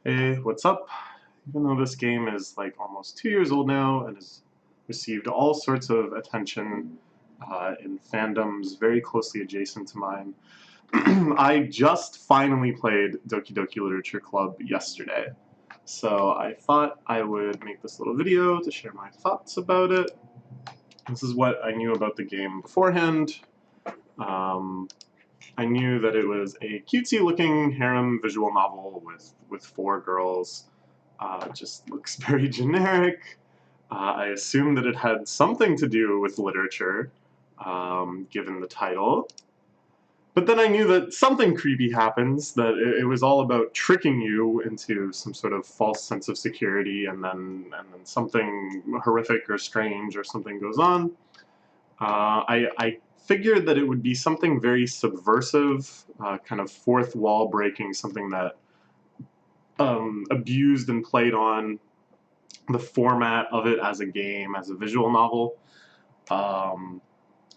Hey, what's up? Even though this game is like almost 2 years old now and has received all sorts of attention in fandoms very closely adjacent to mine, I just finally played Doki Doki Literature Club yesterday. So I thought I would make this little video to share my thoughts about it. This is what I knew about the game beforehand. Um, I knew that it was a cutesy-looking harem visual novel with four girls. Just looks very generic. I assumed that it had something to do with literature, given the title. But then I knew that something creepy happens, that it was all about tricking you into some sort of false sense of security, and then something horrific or strange or something goes on. I figured that it would be something very subversive, kind of fourth wall breaking, something that abused and played on the format of it as a game, as a visual novel. Um,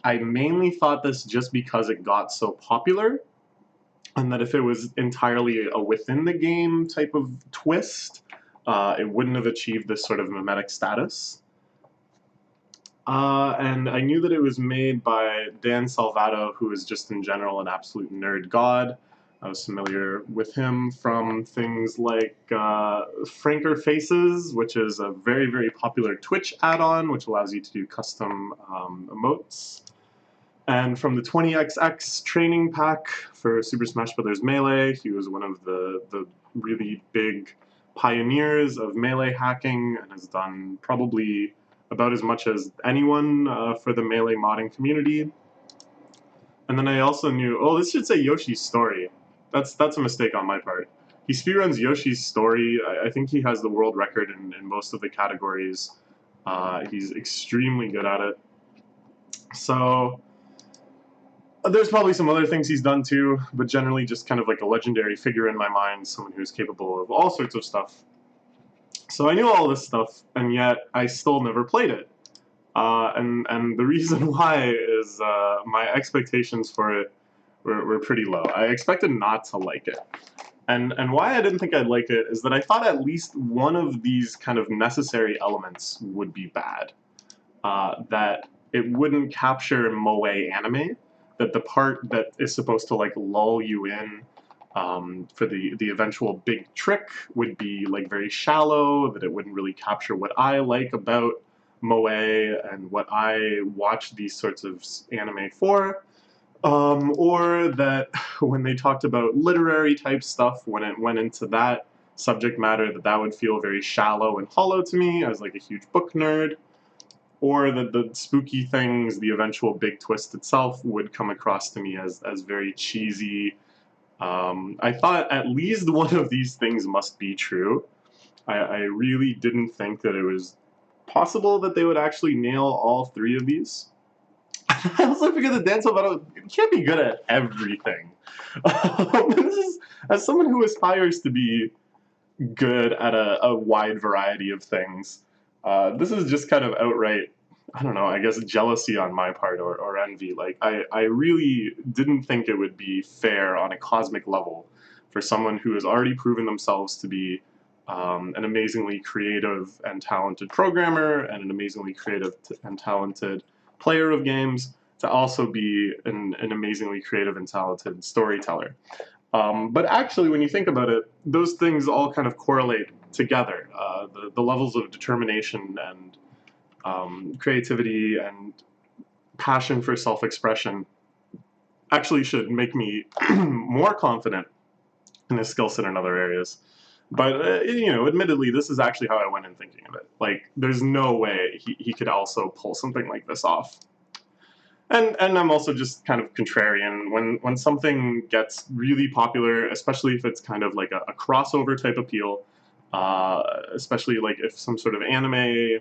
I mainly thought this just because it got so popular, and that if it was entirely a within the game type of twist, it wouldn't have achieved this sort of mimetic status. And I knew that it was made by Dan Salvato, who is just in general an absolute nerd god. I was familiar with him from things like Franker Faces, which is a very, very popular Twitch add-on, which allows you to do custom emotes. And from the 20XX training pack for Super Smash Bros. Melee, he was one of the really big pioneers of melee hacking and has done probably about as much as anyone for the melee modding community. And then I also knew, oh, this should say Yoshi's Story. That's a mistake on my part. He speedruns Yoshi's Story. I think he has the world record in most of the categories. He's extremely good at it. So there's probably some other things he's done too, but generally just kind of like a legendary figure in my mind, someone who's capable of all sorts of stuff. So I knew all this stuff, and yet I still never played it. And the reason why is my expectations for it were pretty low. I expected not to like it. And why I didn't think I'd like it is that I thought at least one of these kind of necessary elements would be bad. That it wouldn't capture moe anime, that the part that is supposed to like lull you in for the eventual big trick would be like very shallow, that it wouldn't really capture what I like about moe and what I watch these sorts of anime for. Or that when they talked about literary type stuff, when it went into that subject matter, that would feel very shallow and hollow to me as like a huge book nerd. Or that the spooky things, the eventual big twist itself, would come across to me as very cheesy. I thought at least one of these things must be true. I really didn't think that it was possible that they would actually nail all three of these. I also figured that Dan Silvato can't be good at everything. This is, as someone who aspires to be good at a wide variety of things, this is just kind of outright, I don't know, I guess jealousy on my part, or envy. Like, I really didn't think it would be fair on a cosmic level for someone who has already proven themselves to be an amazingly creative and talented programmer and an amazingly creative and talented player of games to also be an amazingly creative and talented storyteller. But actually, when you think about it, those things all kind of correlate together. The levels of determination and creativity and passion for self-expression actually should make me more confident in his skill set in other areas. But, admittedly, this is actually how I went in thinking of it. Like, there's no way he could also pull something like this off. And I'm also just kind of contrarian. When something gets really popular, especially if it's kind of like a crossover type appeal, especially like if some sort of anime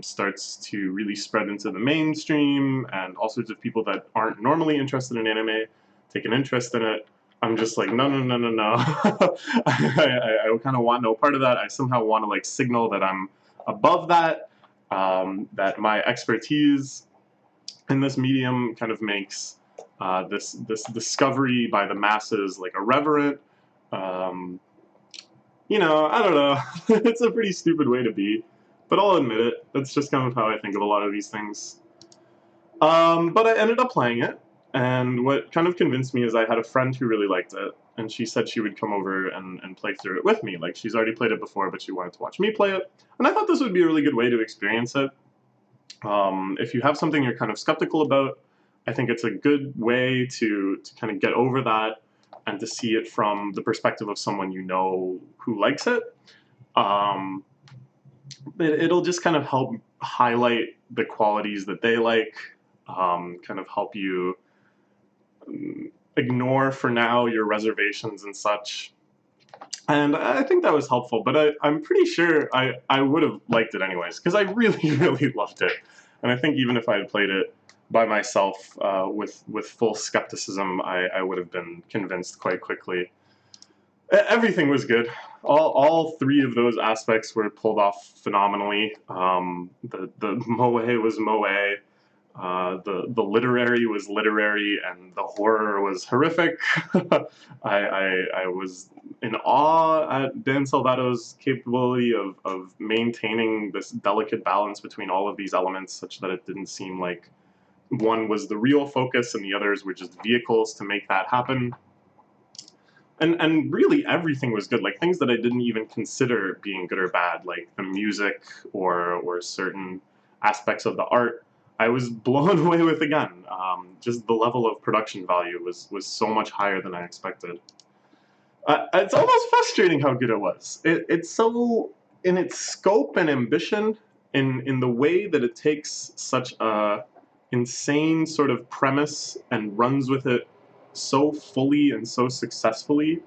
starts to really spread into the mainstream, and all sorts of people that aren't normally interested in anime take an interest in it. I'm just like, no, no, no, no, no. I kind of want no part of that. I somehow want to like signal that I'm above that, that my expertise in this medium kind of makes this discovery by the masses like irreverent. Um, you know, I don't know. It's a pretty stupid way to be, but I'll admit it. That's just kind of how I think of a lot of these things. But I ended up playing it, and what kind of convinced me is I had a friend who really liked it, and she said she would come over and play through it with me. Like, she's already played it before, but she wanted to watch me play it, and I thought this would be a really good way to experience it. If you have something you're kind of skeptical about, I think it's a good way to kind of get over that and to see it from the perspective of someone you know who likes it. Um, it'll just kind of help highlight the qualities that they like, kind of help you ignore for now your reservations and such. And I think that was helpful, but I'm pretty sure I would have liked it anyways, because I really, really loved it. And I think even if I had played it by myself with full skepticism, I would have been convinced quite quickly. Everything was good. All three of those aspects were pulled off phenomenally. The moe was moe. The literary was literary, and the horror was horrific. I was in awe at Dan Salvato's capability of maintaining this delicate balance between all of these elements, such that it didn't seem like one was the real focus and the others were just vehicles to make that happen. And really everything was good, like things that I didn't even consider being good or bad, like the music or certain aspects of the art. I was blown away with again. Just the level of production value was so much higher than I expected. It's almost frustrating how good it was. It's so, in its scope and ambition, in the way that it takes such a insane sort of premise and runs with it so fully and so successfully.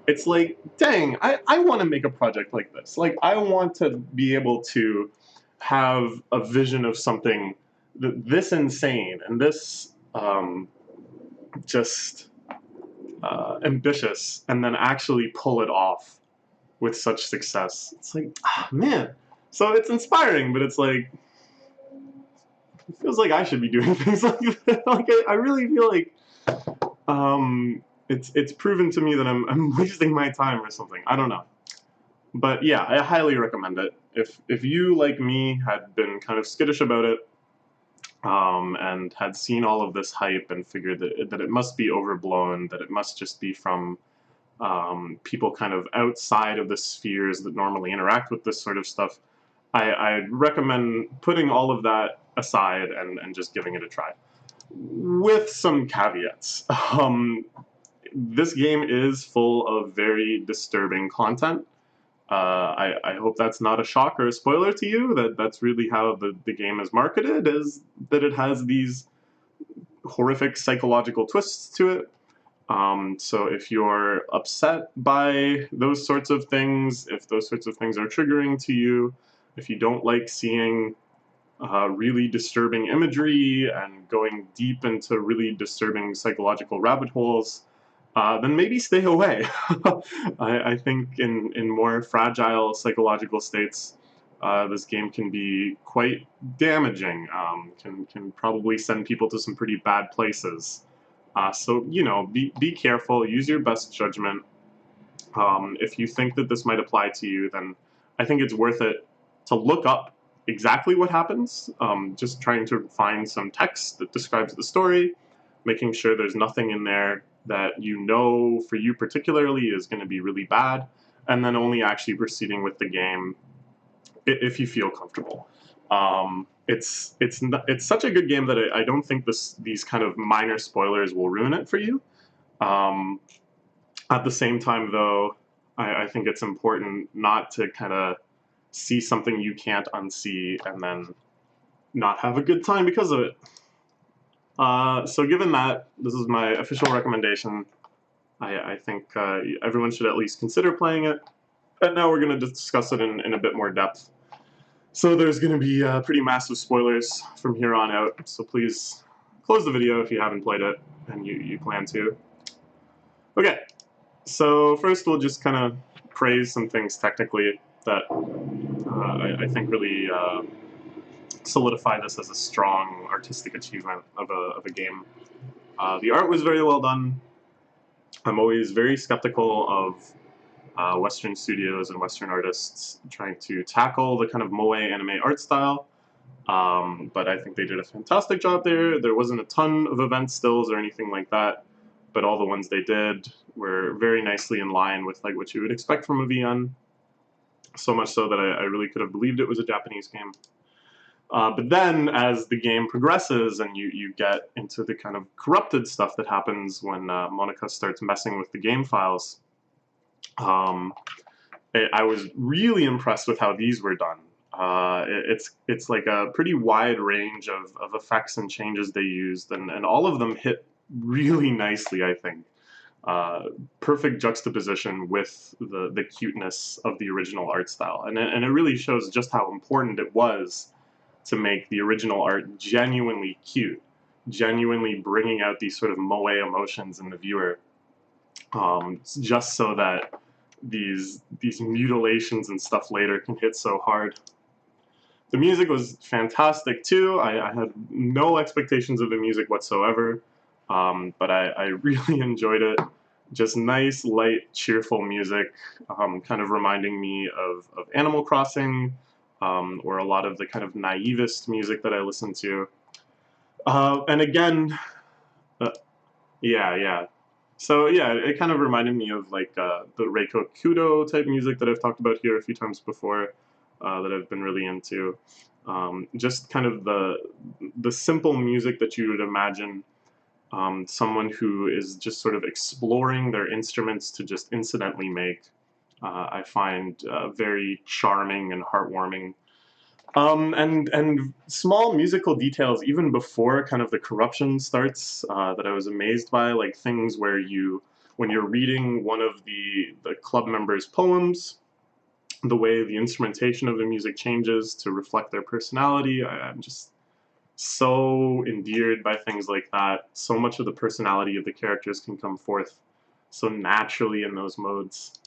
It's like, dang, I want to make a project like this. Like, I want to be able to have a vision of something this insane and this just ambitious, and then actually pull it off with such success. It's like, ah, man. So it's inspiring, but it's like, it feels like I should be doing things like that. Like, I really feel like it's proven to me that I'm wasting my time or something. I don't know. But yeah, I highly recommend it. If you, like me, had been kind of skittish about it, and had seen all of this hype and figured that it must be overblown, that it must just be from people kind of outside of the spheres that normally interact with this sort of stuff, I'd recommend putting all of that aside and just giving it a try. With some caveats. This game is full of very disturbing content. I hope that's not a shock or a spoiler to you, that's really how the game is marketed, is that it has these horrific psychological twists to it. So if you're upset by those sorts of things, if those sorts of things are triggering to you, if you don't like seeing really disturbing imagery and going deep into really disturbing psychological rabbit holes, then maybe stay away. I think in more fragile psychological states, this game can be quite damaging, can probably send people to some pretty bad places. So, you know, be careful, use your best judgment. If you think that this might apply to you, then I think it's worth it to look up exactly what happens, just trying to find some text that describes the story, making sure there's nothing in there that you know for you particularly is going to be really bad, and then only actually proceeding with the game if you feel comfortable. It's such a good game that I don't think these kind of minor spoilers will ruin it for you. Um, at the same time, though, I think it's important not to kind of see something you can't unsee and then not have a good time because of it. So given that, this is my official recommendation. I think everyone should at least consider playing it. And now we're going to discuss it in a bit more depth. So there's going to be pretty massive spoilers from here on out, so please close the video if you haven't played it and you plan to. Okay, so first we'll just kind of praise some things technically that I think really solidify this as a strong artistic achievement of a game. The art was very well done. I'm always very skeptical of Western studios and Western artists trying to tackle the kind of moe anime art style. But I think they did a fantastic job there. There wasn't a ton of event stills or anything like that, but all the ones they did were very nicely in line with like what you would expect from a VN. So much so that I really could have believed it was a Japanese game. But then, as the game progresses and you get into the kind of corrupted stuff that happens when Monica starts messing with the game files, I was really impressed with how these were done. It's like a pretty wide range of effects and changes they used, and all of them hit really nicely, I think. Perfect juxtaposition with the cuteness of the original art style. And it really shows just how important it was to make the original art genuinely cute, genuinely bringing out these sort of moe emotions in the viewer, just so that these mutilations and stuff later can hit so hard. The music was fantastic too. I had no expectations of the music whatsoever, but I really enjoyed it. Just nice, light, cheerful music, kind of reminding me of Animal Crossing, or a lot of the kind of naivist music that I listen to. And again, yeah. So yeah, it kind of reminded me of like the Reiko Kudo type music that I've talked about here a few times before, that I've been really into. Just kind of the simple music that you would imagine someone who is just sort of exploring their instruments to just incidentally make. I find very charming and heartwarming. And small musical details even before kind of the corruption starts, that I was amazed by, like things where when you're reading one of the club members' poems, the way the instrumentation of the music changes to reflect their personality. I'm just so endeared by things like that. So much of the personality of the characters can come forth so naturally in those modes.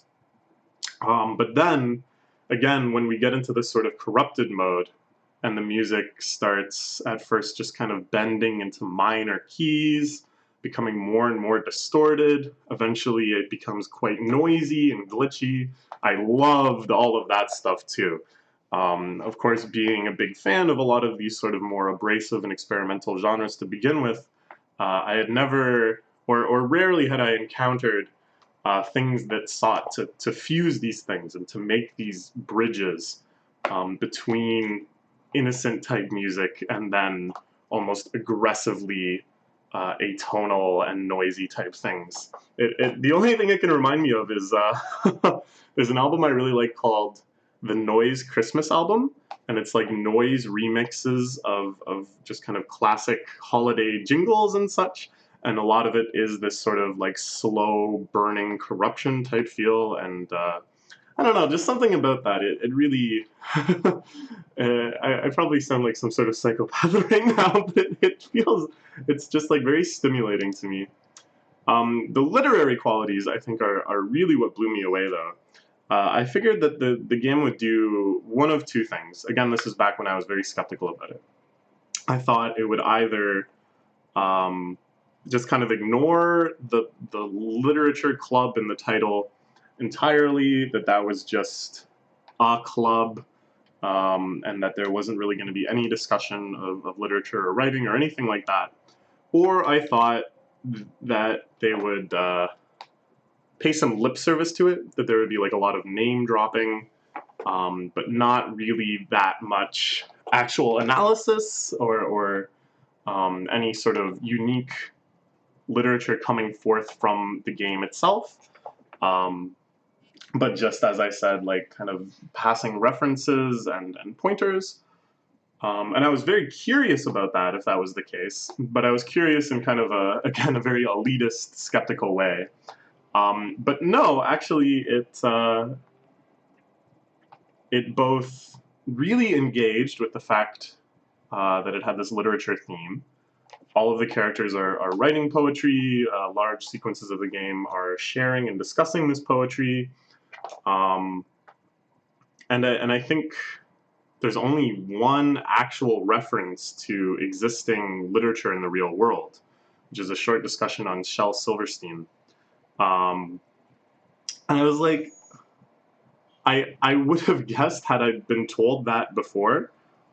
But then, again, when we get into this sort of corrupted mode, and the music starts at first just kind of bending into minor keys, becoming more and more distorted. Eventually, it becomes quite noisy and glitchy. I loved all of that stuff too. Of course, being a big fan of a lot of these sort of more abrasive and experimental genres to begin with, I had never, or rarely had I encountered things that sought to fuse these things and to make these bridges between innocent type music and then almost aggressively atonal and noisy type things. The only thing it can remind me of is there's an album I really like called the Noise Christmas Album, and it's like noise remixes of just kind of classic holiday jingles and such. And a lot of it is this sort of like slow burning corruption type feel, and I don't know, just something about that. It really, I probably sound like some sort of psychopath right now, but it feels, it's just like very stimulating to me. The literary qualities, I think, are really what blew me away, though. I figured that the game would do one of two things. Again, this is back when I was very skeptical about it. I thought it would either just kind of ignore the literature club in the title entirely, that was just a club, and that there wasn't really going to be any discussion of literature or writing or anything like that. Or I thought that they would pay some lip service to it, that there would be like a lot of name dropping, but not really that much actual analysis or any sort of unique literature coming forth from the game itself. But just as I said, like kind of passing references and pointers. And I was very curious about that, if that was the case. But I was curious in kind of again, a very elitist, skeptical way. But no, actually, it both really engaged with the fact that it had this literature theme. All of the characters are writing poetry. Large sequences of the game are sharing and discussing this poetry. And I think there's only one actual reference to existing literature in the real world, which is a short discussion on Shel Silverstein. And I was like, I would have guessed had I been told that before,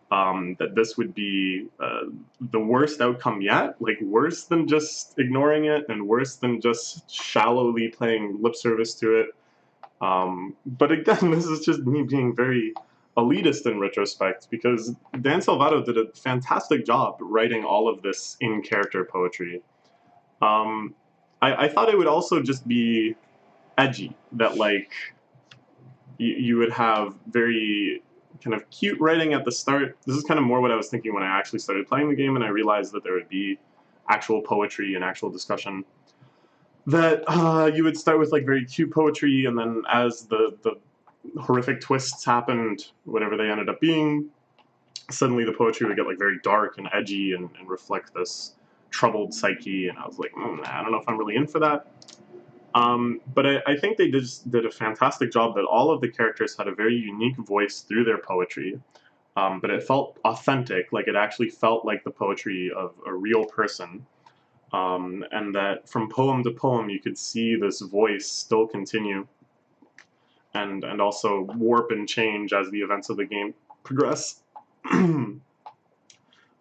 that this would be the worst outcome yet, like worse than just ignoring it and worse than just shallowly paying lip service to it. But again, this is just me being very elitist in retrospect, because Dan Salvato did a fantastic job writing all of this in-character poetry. Um, I thought it would also just be edgy, that like you would have very kind of cute writing at the start. This is kind of more what I was thinking when I actually started playing the game, and I realized that there would be actual poetry and actual discussion. That you would start with like very cute poetry, and then as the horrific twists happened, whatever they ended up being, suddenly the poetry would get like very dark and edgy and reflect this troubled psyche. And I was like, I don't know if I'm really in for that. But I think they just did a fantastic job, that all of the characters had a very unique voice through their poetry, but it felt authentic, like it actually felt like the poetry of a real person, and that from poem to poem you could see this voice still continue and also warp and change as the events of the game progress. It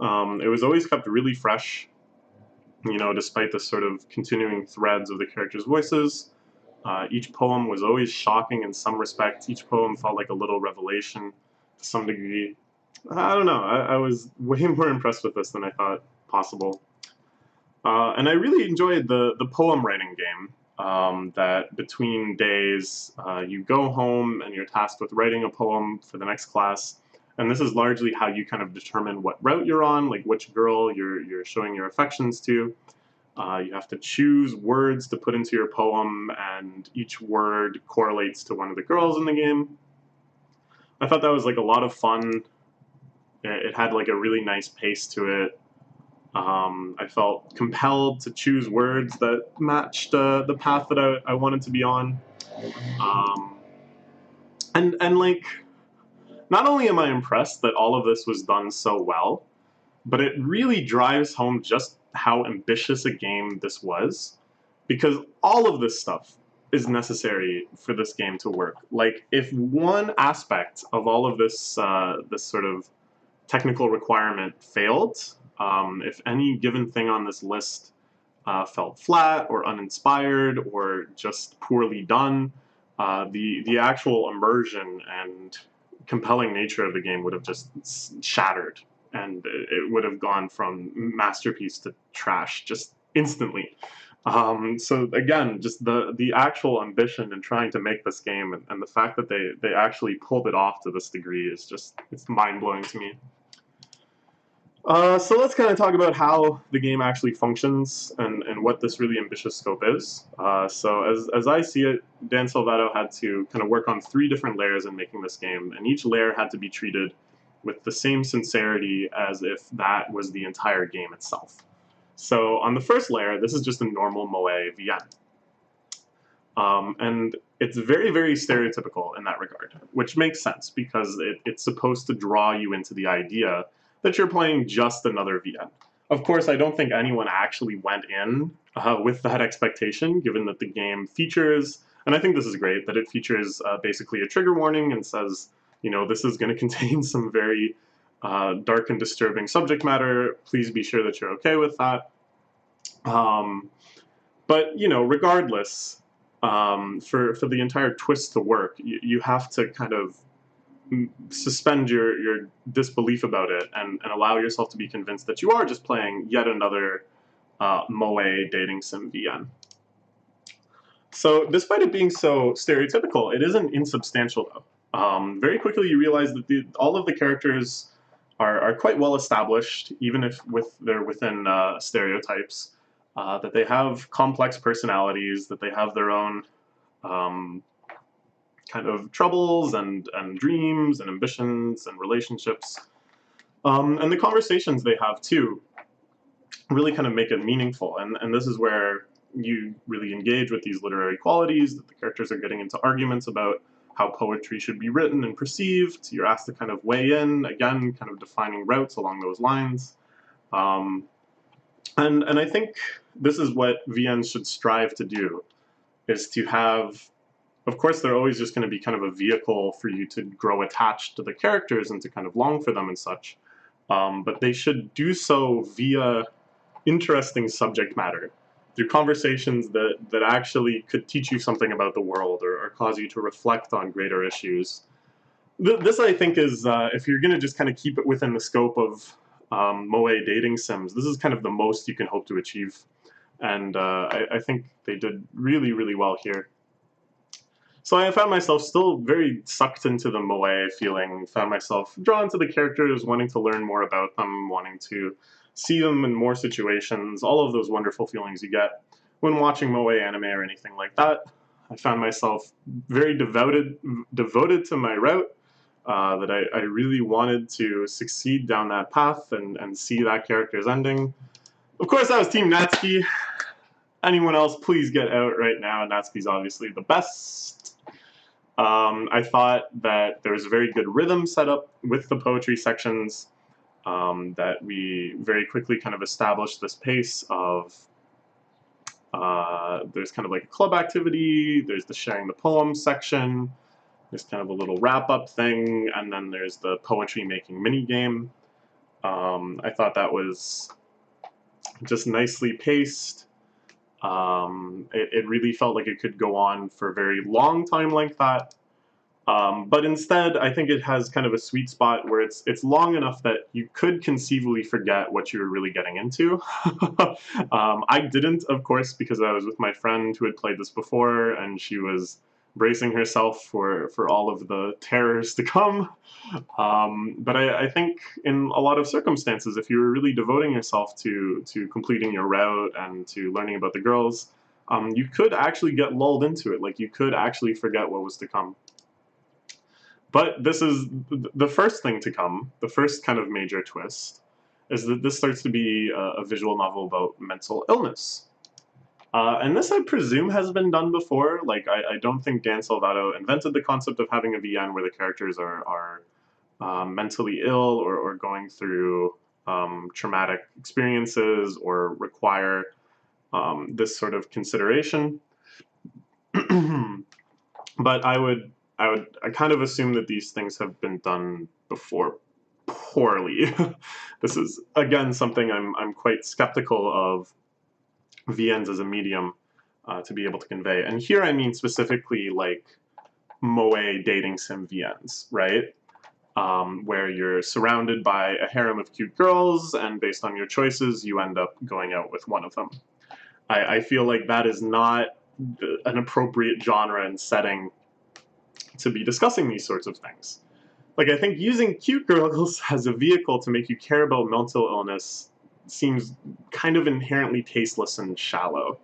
was always kept really fresh, despite the sort of continuing threads of the characters' voices. Each poem was always shocking in some respect. Each poem felt like a little revelation to some degree. I don't know. I was way more impressed with this than I thought possible. And I really enjoyed the poem writing game. That between days, you go home and you're tasked with writing a poem for the next class. And this is largely how you kind of determine what route you're on, like which girl you're showing your affections to. You have to choose words to put into your poem, and each word correlates to one of the girls in the game. I thought that was like a lot of fun. It had like a really nice pace to it. I felt compelled to choose words that matched the path that I wanted to be on. Um, and like, not only am I impressed that all of this was done so well, but it really drives home just how ambitious a game this was, because all of this stuff is necessary for this game to work. Like, if one aspect of all of this this sort of technical requirement failed, if any given thing on this list felt flat or uninspired or just poorly done, the actual immersion and compelling nature of the game would have just shattered, and it would have gone from masterpiece to trash just instantly. So again, just the actual ambition in trying to make this game, and the fact that they actually pulled it off to this degree is just, it's mind blowing to me. So let's kind of talk about how the game actually functions and what this really ambitious scope is. So as I see it, Dan Salvato had to kind of work on 3 different layers in making this game, and each layer had to be treated with the same sincerity as if that was the entire game itself. So on the first layer, this is just a normal Moe VN. And it's very, very stereotypical in that regard, which makes sense because it's supposed to draw you into the idea that you're playing just another VN. Of course, I don't think anyone actually went in with that expectation, given that the game features, and I think this is great, that it features basically a trigger warning and says, this is going to contain some very dark and disturbing subject matter. Please be sure that you're okay with that. But, regardless, for the entire twist to work, you have to kind of suspend your disbelief about it and allow yourself to be convinced that you are just playing yet another Moe dating sim VN. So despite it being so stereotypical, it isn't insubstantial though. Very quickly you realize that all of the characters are quite well established, even if they're within stereotypes, that they have complex personalities, that they have their own kind of troubles and dreams and ambitions and relationships. And the conversations they have too really kind of make it meaningful. And this is where you really engage with these literary qualities, that the characters are getting into arguments about how poetry should be written and perceived. You're asked to kind of weigh in, again, kind of defining routes along those lines. And I think this is what VNs should strive to do, is to have Of course, they're always just going to be kind of a vehicle for you to grow attached to the characters and to kind of long for them and such. But they should do so via interesting subject matter, through conversations that actually could teach you something about the world, or cause you to reflect on greater issues. This, I think, is, if you're going to just kind of keep it within the scope of moe dating sims, this is kind of the most you can hope to achieve. And I think they did really, really well here. So I found myself still very sucked into the moe feeling, found myself drawn to the characters, wanting to learn more about them, wanting to see them in more situations, all of those wonderful feelings you get when watching moe anime or anything like that. I found myself very devoted to my route, that I really wanted to succeed down that path and see that character's ending. Of course, I was Team Natsuki. Anyone else, please get out right now. Natsuki's obviously the best. I thought that there was a very good rhythm set up with the poetry sections, that we very quickly kind of established this pace of, there's kind of like a club activity, there's the sharing the poem section, there's kind of a little wrap-up thing, and then there's the poetry making mini game. I thought that was just nicely paced. It really felt like it could go on for a very long time like that. But instead, I think it has kind of a sweet spot where it's long enough that you could conceivably forget what you were really getting into. I didn't, of course, because I was with my friend who had played this before, and she was bracing herself for all of the terrors to come. But I think in a lot of circumstances, if you were really devoting yourself to completing your route and to learning about the girls, you could actually get lulled into it. Like, you could actually forget what was to come. But this is the first thing to come, the first kind of major twist, is that this starts to be a visual novel about mental illness. And this, I presume, has been done before. Like, I don't think Dan Salvato invented the concept of having a VN where the characters are mentally ill or going through traumatic experiences or require this sort of consideration. But I kind of assume that these things have been done before poorly. This is, again, something I'm quite skeptical of VNs as a medium to be able to convey. And here I mean specifically like moe dating sim VNs, right? Where you're surrounded by a harem of cute girls, and based on your choices, you end up going out with one of them. I feel like that is not an appropriate genre and setting to be discussing these sorts of things. Like, I think using cute girls as a vehicle to make you care about mental illness seems kind of inherently tasteless and shallow.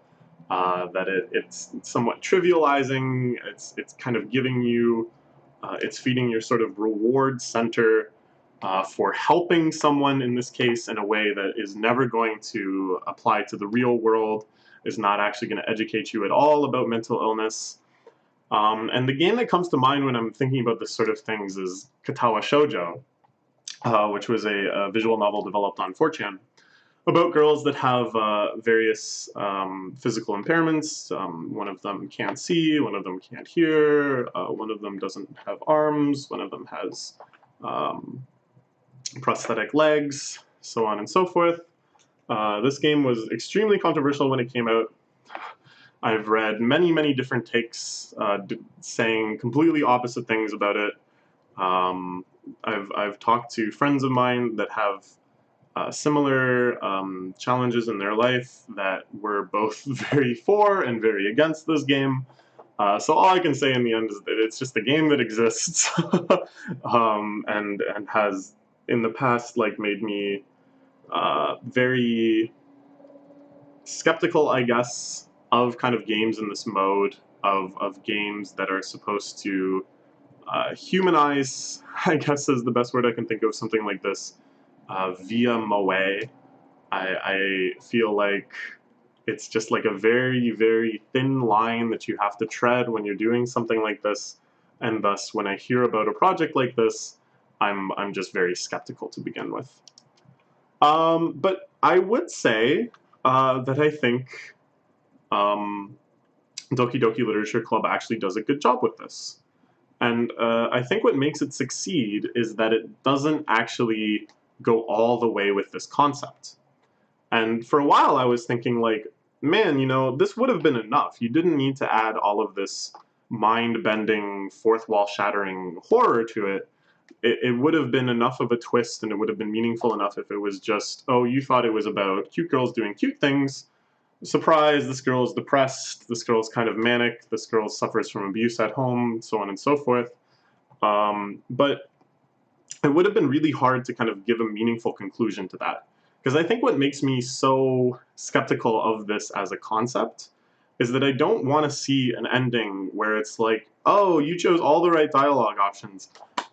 That it's somewhat trivializing, it's kind of giving you, it's feeding your sort of reward center for helping someone, in this case, in a way that is never going to apply to the real world, is not actually going to educate you at all about mental illness. And the game that comes to mind when I'm thinking about this sort of things is Katawa Shoujo, which was a visual novel developed on 4chan about girls that have various physical impairments. One of them can't see, one of them can't hear, one of them doesn't have arms, one of them has prosthetic legs, so on and so forth. This game was extremely controversial when it came out. I've read many, many different takes saying completely opposite things about it. I've talked to friends of mine that have similar challenges in their life that were both very for and very against this game. So all I can say in the end is that it's just a game that exists, and has in the past like made me very skeptical, I guess, of kind of games in this mode, of games that are supposed to humanize, I guess is the best word I can think of, something like this, via moe. I feel like it's just like a very, very thin line that you have to tread when you're doing something like this, and thus when I hear about a project like this, I'm just very skeptical to begin with. But I would say that I think Doki Doki Literature Club actually does a good job with this. And I think what makes it succeed is that it doesn't actually go all the way with this concept. And for a while, I was thinking, like, man, this would have been enough. You didn't need to add all of this mind bending, fourth wall shattering horror to it. It would have been enough of a twist and it would have been meaningful enough if it was just, oh, you thought it was about cute girls doing cute things. Surprise, this girl is depressed, this girl's kind of manic, this girl suffers from abuse at home, so on and so forth. But it would have been really hard to kind of give a meaningful conclusion to that. Because I think what makes me so skeptical of this as a concept is that I don't want to see an ending where it's like, oh, you chose all the right dialogue options.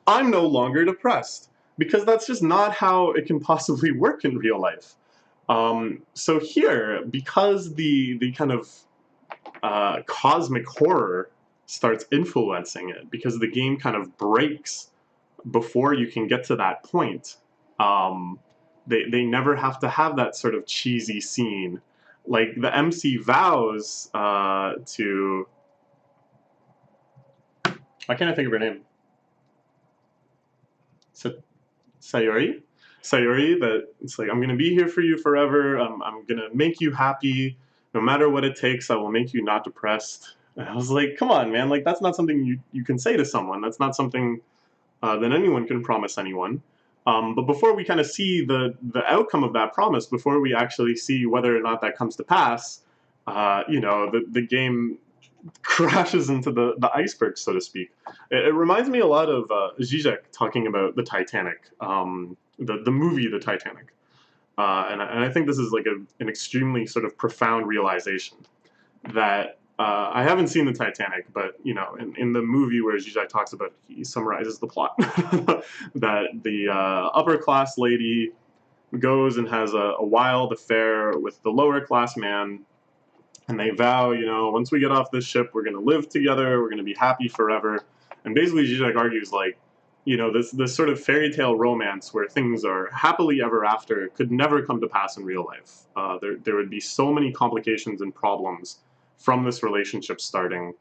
I'm no longer depressed. Because that's just not how it can possibly work in real life. So here, because the kind of cosmic horror starts influencing it, because the game kind of breaks before you can get to that point, they never have to have that sort of cheesy scene. Like the MC vows to... Why can't I think of her name? Sayori? Sayori, that it's like, I'm going to be here for you forever. I'm going to make you happy. No matter what it takes, I will make you not depressed. And I was like, come on, man. Like, that's not something you can say to someone. That's not something that anyone can promise anyone. But before we kind of see the outcome of that promise, before we actually see whether or not that comes to pass, the game crashes into the iceberg, so to speak. It reminds me a lot of Zizek talking about the Titanic, the movie The Titanic. And I think this is like an extremely sort of profound realization that I haven't seen the Titanic, but in the movie where Zizek talks about, he summarizes the plot that the upper class lady goes and has a wild affair with the lower class man, and they vow, once we get off this ship, we're going to live together, we're going to be happy forever. And basically, Zizek argues like, this sort of fairy tale romance where things are happily ever after could never come to pass in real life. There would be so many complications and problems from this relationship starting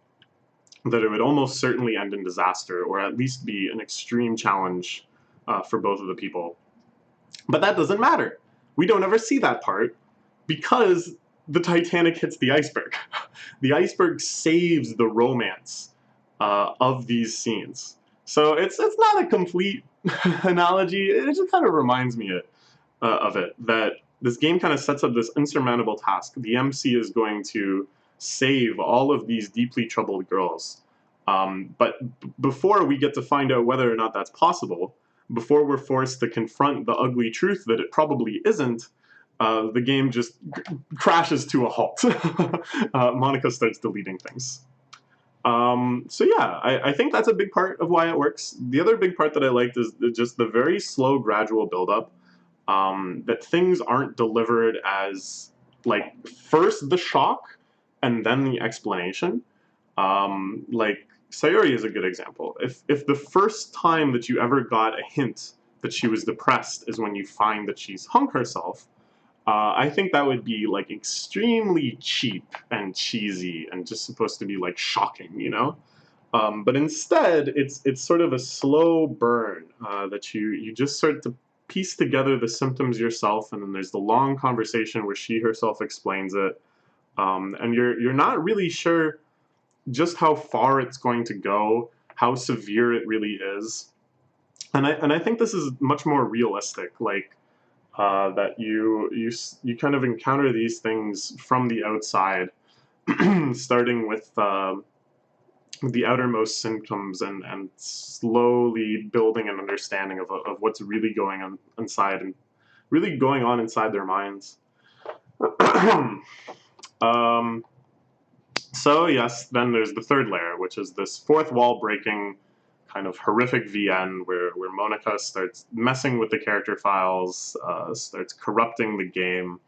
that it would almost certainly end in disaster, or at least be an extreme challenge for both of the people. But that doesn't matter. We don't ever see that part because the Titanic hits the iceberg. The iceberg saves the romance of these scenes. So it's not a complete analogy. It just kind of reminds me of it, that this game kind of sets up this insurmountable task. The MC is going to save all of these deeply troubled girls. But before we get to find out whether or not that's possible, before we're forced to confront the ugly truth that it probably isn't, the game just crashes to a halt. Monica starts deleting things. So yeah, I think that's a big part of why it works. The other big part that I liked is just the very slow, gradual buildup. That things aren't delivered as, like, first the shock and then the explanation. Like, Sayori is a good example. If the first time that you ever got a hint that she was depressed is when you find that she's hung herself, I think that would be like extremely cheap and cheesy and just supposed to be like shocking, But instead, it's sort of a slow burn that you just start to piece together the symptoms yourself, and then there's the long conversation where she herself explains it, and you're not really sure just how far it's going to go, how severe it really is, and I think this is much more realistic, like. That you kind of encounter these things from the outside, starting with the outermost symptoms and slowly building an understanding of what's really going on inside and really going on inside their minds. So yes, then there's the third layer, which is this fourth wall breaking kind of horrific VN where Monica starts messing with the character files, starts corrupting the game.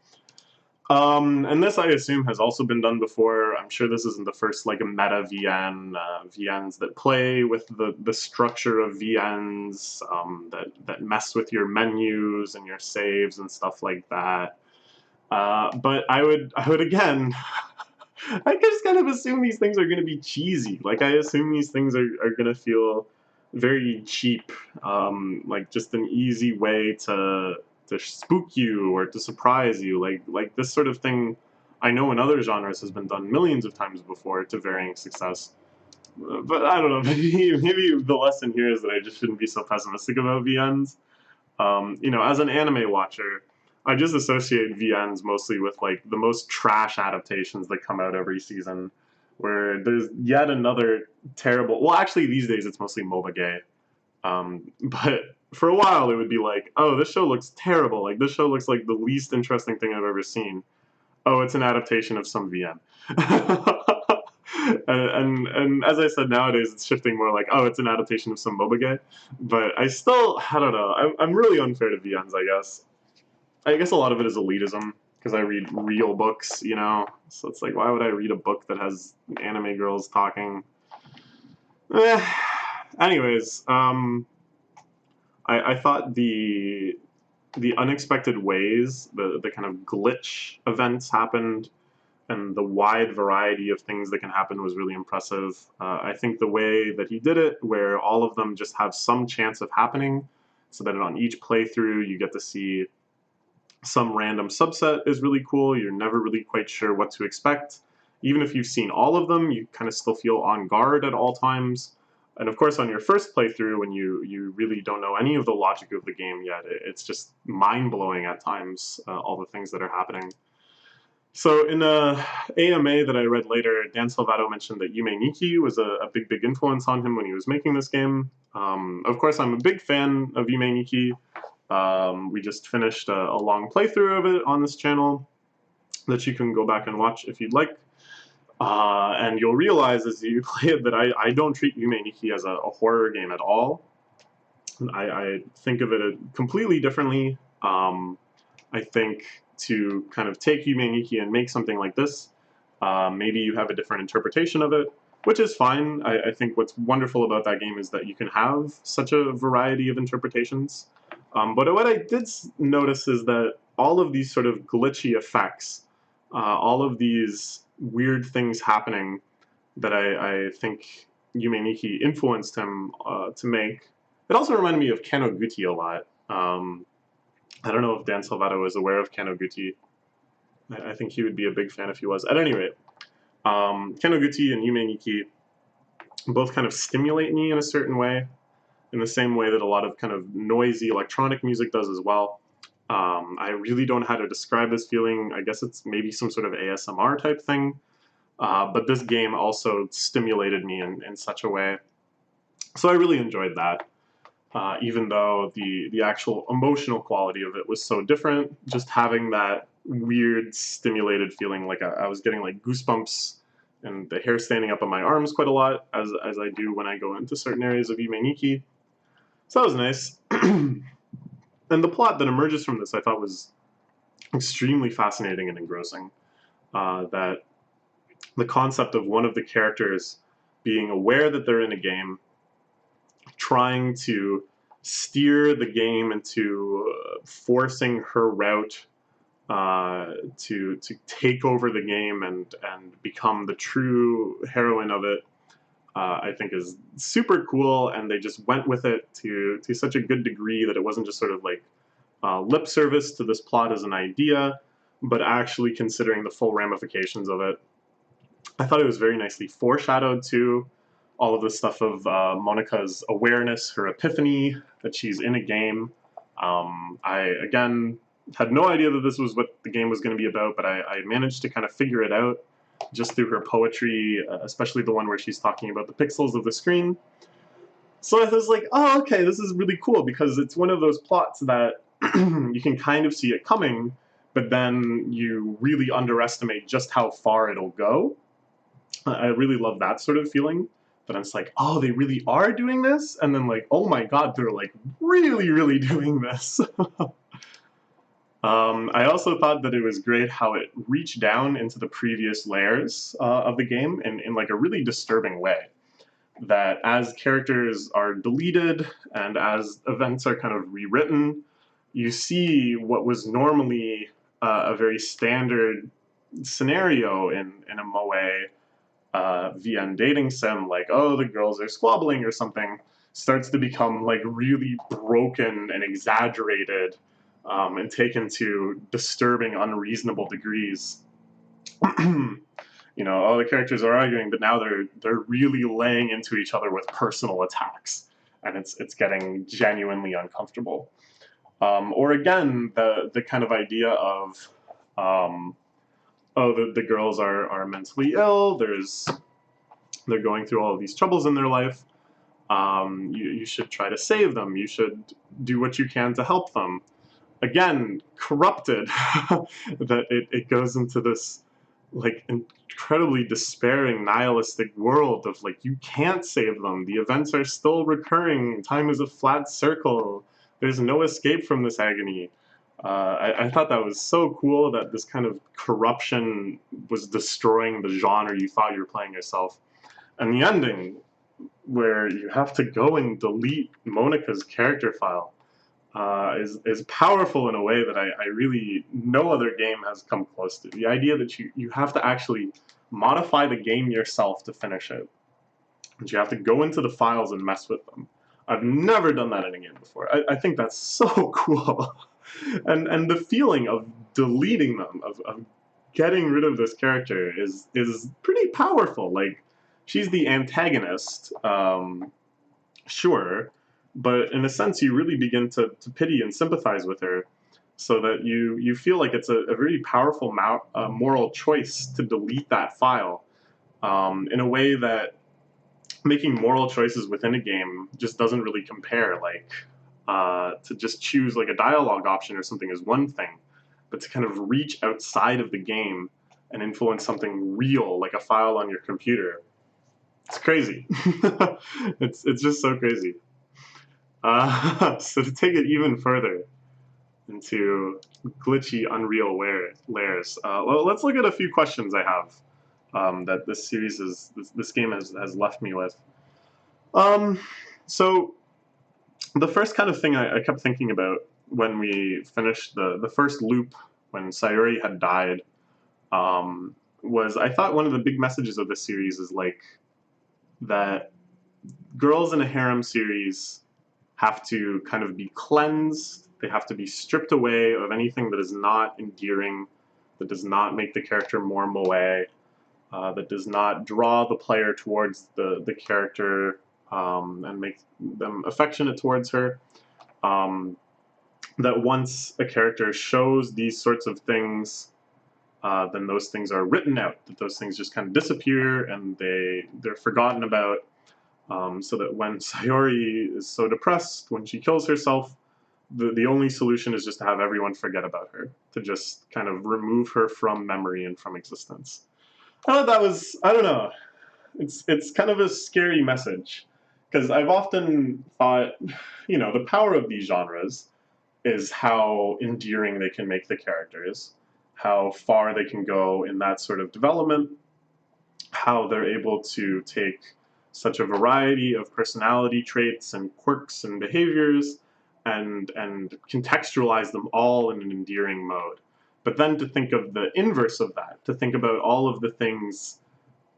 And this, I assume, has also been done before. I'm sure this isn't the first, like, a meta VN, VNs that play with the structure of VNs, that mess with your menus and your saves and stuff like that. But I would again I just kind of assume these things are going to be cheesy. Like, I assume these things are going to feel very cheap, like just an easy way to spook you or to surprise you. Like this sort of thing, I know in other genres has been done millions of times before to varying success. But I don't know. Maybe the lesson here is that I just shouldn't be so pessimistic about VNs. As an anime watcher, I just associate VNs mostly with like the most trash adaptations that come out every season, where there's yet another terrible. Well, actually, these days it's mostly MOBA gay. But for a while, it would be like, oh, this show looks terrible. Like this show looks like the least interesting thing I've ever seen. Oh, it's an adaptation of some VN. And as I said, nowadays it's shifting more like, oh, it's an adaptation of some MOBA game. But I don't know. I'm really unfair to VNs, I guess. I guess a lot of it is elitism because I read real books, you know. So it's like, why would I read a book that has anime girls talking? Eh. Anyways, I thought the unexpected ways, the kind of glitch events happened, and the wide variety of things that can happen was really impressive. I think the way that he did it, where all of them just have some chance of happening, so that on each playthrough you get to see some random subset, is really cool. You're never really quite sure what to expect. Even if you've seen all of them, you kind of still feel on guard at all times. And of course, on your first playthrough, when you really don't know any of the logic of the game yet, it's just mind-blowing at times, all the things that are happening. So in a AMA that I read later, Dan Salvato mentioned that Yume Nikki was a big, big influence on him when he was making this game. Of course, I'm a big fan of Yume Nikki. We just finished a long playthrough of it on this channel that you can go back and watch if you'd like. And you'll realize as you play it that I don't treat Yume Nikki as a horror game at all. I think of it completely differently. I think to kind of take Yume Nikki and make something like this, maybe you have a different interpretation of it, which is fine. I think what's wonderful about that game is that you can have such a variety of interpretations. But what I did notice is that all of these sort of glitchy effects, all of these weird things happening that I think Yume Nikki influenced him to make, it also reminded me of Kanoguchi a lot. I don't know if Dan Salvato is aware of Kanoguchi. I think he would be a big fan if he was. At any rate, Kanoguchi and Yume Nikki both kind of stimulate me in a certain way, in the same way that a lot of kind of noisy electronic music does as well. I really don't know how to describe this feeling. I guess it's maybe some sort of ASMR type thing. But this game also stimulated me in such a way. So I really enjoyed that. Even though the actual emotional quality of it was so different, just having that weird stimulated feeling, like I was getting like goosebumps and the hair standing up on my arms quite a lot, as I do when I go into certain areas of Yume Nikki. So that was nice. And the plot that emerges from this I thought was extremely fascinating and engrossing. That the concept of one of the characters being aware that they're in a game, trying to steer the game into forcing her route to take over the game and become the true heroine of it, I think is super cool. And they just went with it to such a good degree that it wasn't just sort of like lip service to this plot as an idea, but actually considering the full ramifications of it. I thought it was very nicely foreshadowed too. All of the stuff of Monica's awareness, her epiphany that she's in a game. I, again, had no idea that this was what the game was going to be about, but I managed to kind of figure it out just through her poetry, especially the one where she's talking about the pixels of the screen. So I was like, oh, okay, this is really cool, because it's one of those plots that you can kind of see it coming, but then you really underestimate just how far it'll go. I really love that sort of feeling. But it's like, oh, they really are doing this? And then like, oh my god, they're like really, really doing this. I also thought that it was great how it reached down into the previous layers of the game in like a really disturbing way. That as characters are deleted and as events are kind of rewritten, you see what was normally a very standard scenario in a moe VN dating sim, like, oh, the girls are squabbling or something, starts to become like really broken and exaggerated, and taken to disturbing, unreasonable degrees. You know, all the characters are arguing, but now they're really laying into each other with personal attacks, and it's getting genuinely uncomfortable. Or again, the kind of idea of, oh, the girls are mentally ill. They're going through all of these troubles in their life. You should try to save them. You should do what you can to help them. Again, corrupted, that it goes into this like incredibly despairing, nihilistic world of like, you can't save them. The events are still recurring. Time is a flat circle. There's no escape from this agony. I thought that was so cool that this kind of corruption was destroying the genre you thought you were playing yourself. And the ending, where you have to go and delete Monica's character file, is powerful in a way that I really, no other game has come close to. The idea that you have to actually modify the game yourself to finish it. And you have to go into the files and mess with them. I've never done that in a game before. I think that's so cool. And the feeling of deleting them, of getting rid of this character is pretty powerful. Like, she's the antagonist, sure, but in a sense, you really begin to pity and sympathize with her, so that you feel like it's a very powerful moral choice to delete that file, in a way that making moral choices within a game just doesn't really compare. Like, to just choose like a dialogue option or something is one thing, but to kind of reach outside of the game and influence something real, like a file on your computer, it's crazy. It's just so crazy. So to take it even further into glitchy Unreal layers, well, let's look at a few questions I have, that this game has left me with. So the first kind of thing I kept thinking about when we finished the first loop, when Sayuri had died, was, I thought one of the big messages of this series is like that girls in a harem series have to kind of be cleansed. They have to be stripped away of anything that is not endearing, that does not make the character more moe, that does not draw the player towards the character, and make them affectionate towards her. That once a character shows these sorts of things, then those things are written out, that those things just kind of disappear and they're forgotten about. So that when Sayori is so depressed, when she kills herself, the only solution is just to have everyone forget about her, to just kind of remove her from memory and from existence. I thought that was, I don't know, it's kind of a scary message, because I've often thought, you know, the power of these genres is how endearing they can make the characters, how far they can go in that sort of development, how they're able to take such a variety of personality traits and quirks and behaviors and contextualize them all in an endearing mode. But then to think of the inverse of that, to think about all of the things,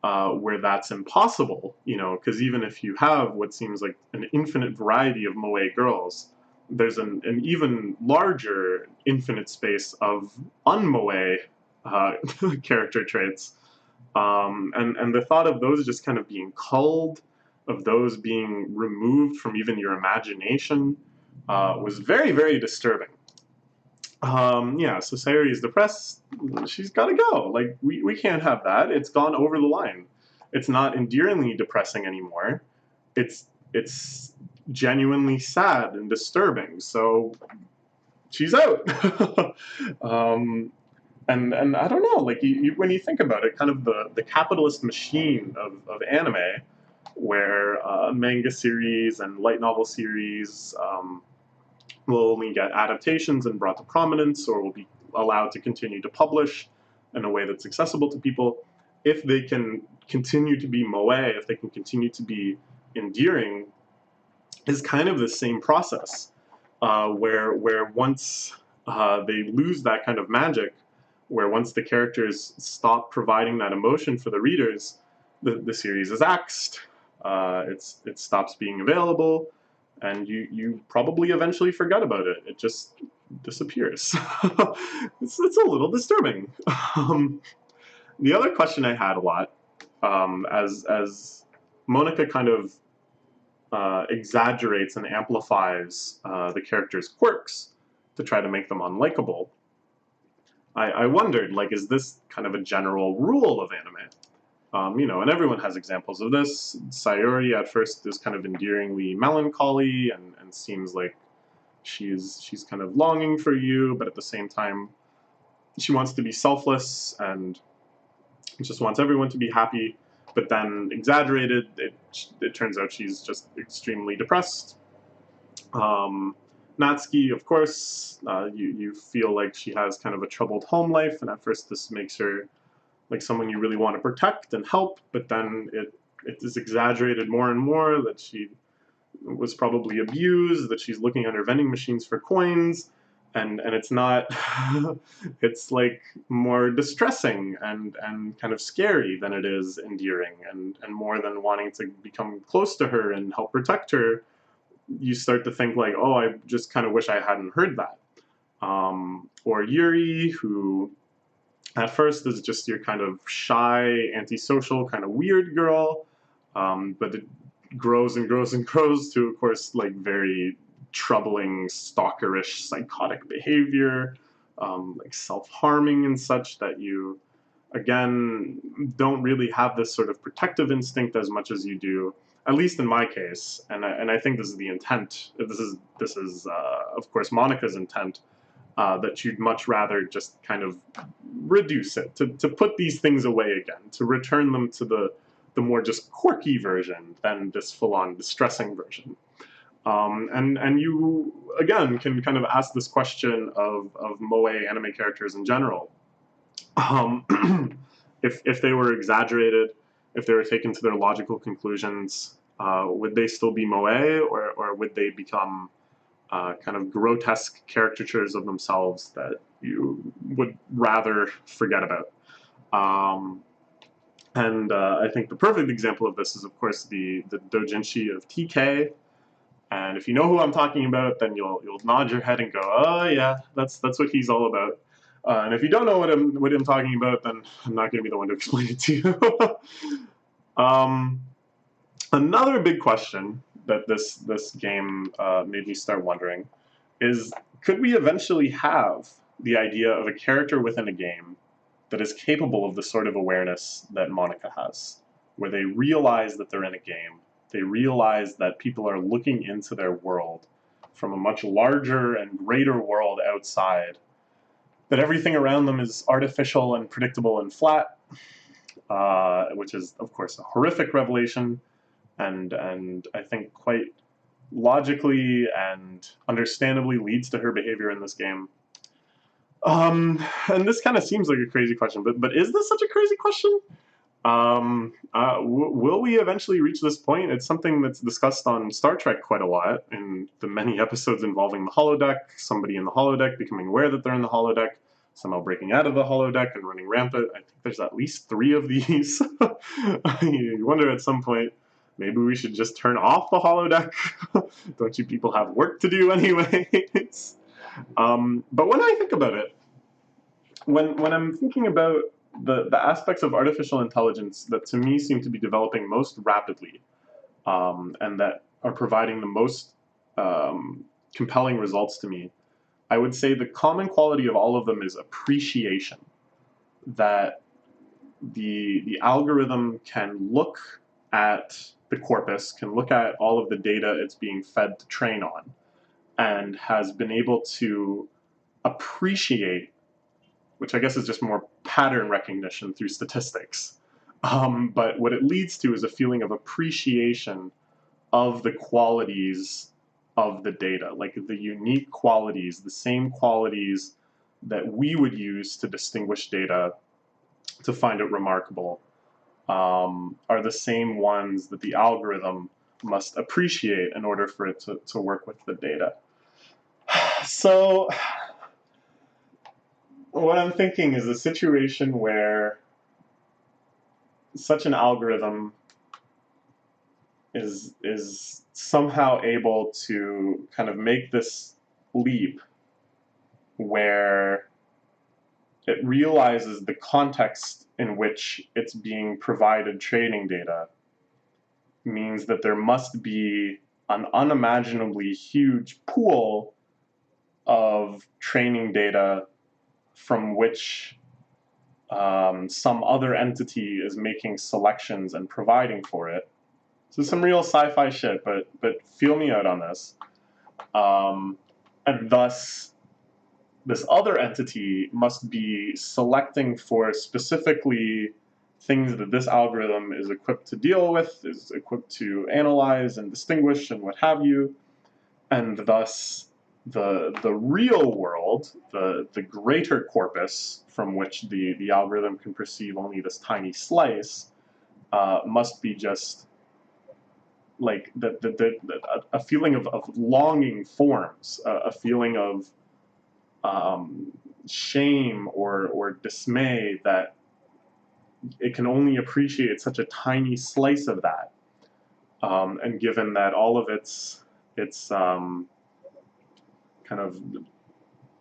where that's impossible, you know, because even if you have what seems like an infinite variety of moe girls, there's an even larger infinite space of unmoe character traits. And the thought of those just kind of being culled, of those being removed from even your imagination, was very, very disturbing. Yeah, so Sayuri is depressed. She's got to go. Like, we can't have that. It's gone over the line. It's not endearingly depressing anymore. It's genuinely sad and disturbing. So she's out. And I don't know, like, when you think about it, kind of the capitalist machine of anime, where manga series and light novel series, will only get adaptations and brought to prominence, or will be allowed to continue to publish in a way that's accessible to people. If they can continue to be moe, if they can continue to be endearing, is kind of the same process, where once they lose that kind of magic, where once the characters stop providing that emotion for the readers, the series is axed. It stops being available, and you probably eventually forget about it. It just disappears. It's a little disturbing. The other question I had a lot, as Monica kind of exaggerates and amplifies the characters' quirks to try to make them unlikable, I wondered, like, is this kind of a general rule of anime? And everyone has examples of this. Sayori at first is kind of endearingly melancholy and seems like she's kind of longing for you, but at the same time, she wants to be selfless and just wants everyone to be happy. But then, exaggerated, it turns out she's just extremely depressed. Natsuki, of course, you feel like she has kind of a troubled home life, and at first this makes her like someone you really want to protect and help, but then it is exaggerated more and more that she was probably abused, that she's looking at her vending machines for coins, and it's not, it's like more distressing and kind of scary than it is endearing, and more than wanting to become close to her and help protect her, you start to think like, oh, I just kind of wish I hadn't heard that. Or Yuri, who at first is just your kind of shy, antisocial, kind of weird girl, but it grows and grows and grows to, of course, like very troubling, stalkerish, psychotic behavior, like self-harming and such, that you, again, don't really have this sort of protective instinct as much as you do, at least in my case, and I think this is the intent. This is of course Monica's intent, that you'd much rather just kind of reduce it, to put these things away again, to return them to the more just quirky version than this full-on distressing version. And you, again, can kind of ask this question of moe anime characters in general. If they were exaggerated, if they were taken to their logical conclusions, would they still be moe, or would they become kind of grotesque caricatures of themselves that you would rather forget about? I think the perfect example of this is, of course, the doujinshi of TK. And if you know who I'm talking about, then you'll nod your head and go, oh yeah, that's what he's all about. And if you don't know what I'm talking about, then I'm not going to be the one to explain it to you. Another big question that this game made me start wondering is, could we eventually have the idea of a character within a game that is capable of the sort of awareness that Monica has, where they realize that they're in a game, they realize that people are looking into their world from a much larger and greater world outside, that everything around them is artificial and predictable and flat, which is, of course, a horrific revelation, and I think quite logically and understandably leads to her behavior in this game. And this kind of seems like a crazy question, but is this such a crazy question? Will we eventually reach this point? It's something that's discussed on Star Trek quite a lot in the many episodes involving the holodeck, somebody in the holodeck becoming aware that they're in the holodeck, somehow breaking out of the holodeck and running rampant. I think there's at least 3 of these. You wonder at some point, maybe we should just turn off the holodeck? Don't you people have work to do anyways? But when I think about it, when I'm thinking about the aspects of artificial intelligence that to me seem to be developing most rapidly, and that are providing the most compelling results to me, I would say the common quality of all of them is appreciation. That the algorithm can look at the corpus, can look at all of the data it's being fed to train on, and has been able to appreciate, which I guess is just more pattern recognition through statistics. But what it leads to is a feeling of appreciation of the qualities of the data, like the unique qualities, the same qualities that we would use to distinguish data to find it remarkable, are the same ones that the algorithm must appreciate in order for it to work with the data. So what I'm thinking is a situation where such an algorithm is somehow able to kind of make this leap where it realizes the context in which it's being provided training data means that there must be an unimaginably huge pool of training data from which some other entity is making selections and providing for it. So some real sci-fi shit, but feel me out on this. And thus, this other entity must be selecting for specifically things that this algorithm is equipped to deal with, is equipped to analyze and distinguish and what have you, and thus the real world, the greater corpus from which the algorithm can perceive only this tiny slice, must be just like a feeling of longing forms, a feeling of shame or dismay that it can only appreciate such a tiny slice of that. And given that all of its kind of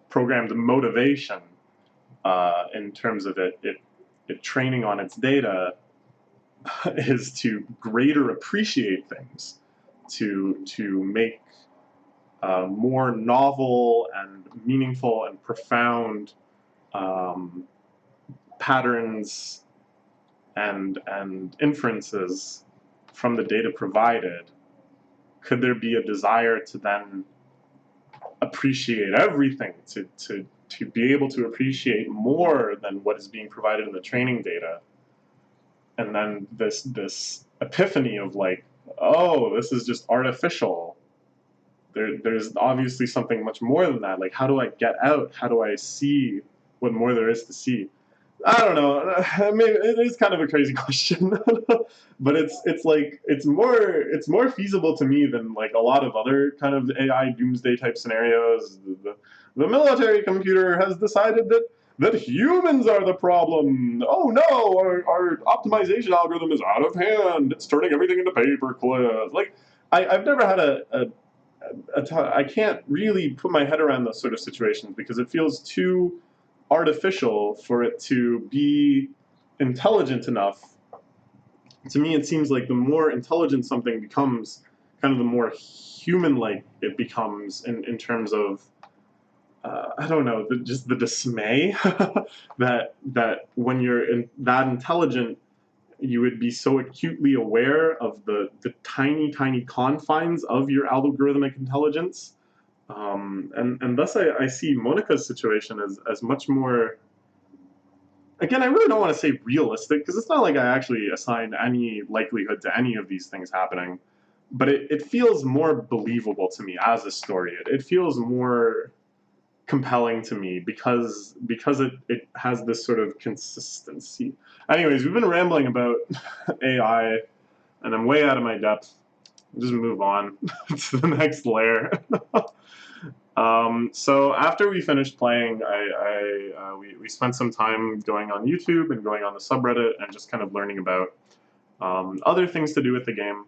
programmed motivation in terms of it training on its data is to greater appreciate things, to make more novel and meaningful and profound patterns and inferences from the data provided. Could there be a desire to then appreciate everything, to be able to appreciate more than what is being provided in the training data? And then this epiphany of like, oh, this is just artificial. There's obviously something much more than that. Like, how do I get out? How do I see what more there is to see? I don't know. I mean, it is kind of a crazy question, but it's more feasible to me than like a lot of other kind of AI doomsday type scenarios. The military computer has decided that humans are the problem. Oh no, our optimization algorithm is out of hand. It's turning everything into paperclips. Like, I've never had I can't really put my head around those sort of situations because it feels too artificial for it to be intelligent enough. To me, it seems like the more intelligent something becomes, kind of the more human-like it becomes in terms of, I don't know, just the dismay that when you're that intelligent, you would be so acutely aware of the tiny confines of your algorithmic intelligence. And thus I see Monica's situation as much more, again, I really don't want to say realistic, because it's not like I actually assign any likelihood to any of these things happening, but it feels more believable to me as a story. It feels more compelling to me because it has this sort of consistency. Anyways, we've been rambling about AI, and I'm way out of my depth. I'll just move on to the next layer. So after we finished playing, we spent some time going on YouTube and going on the subreddit and just kind of learning about other things to do with the game.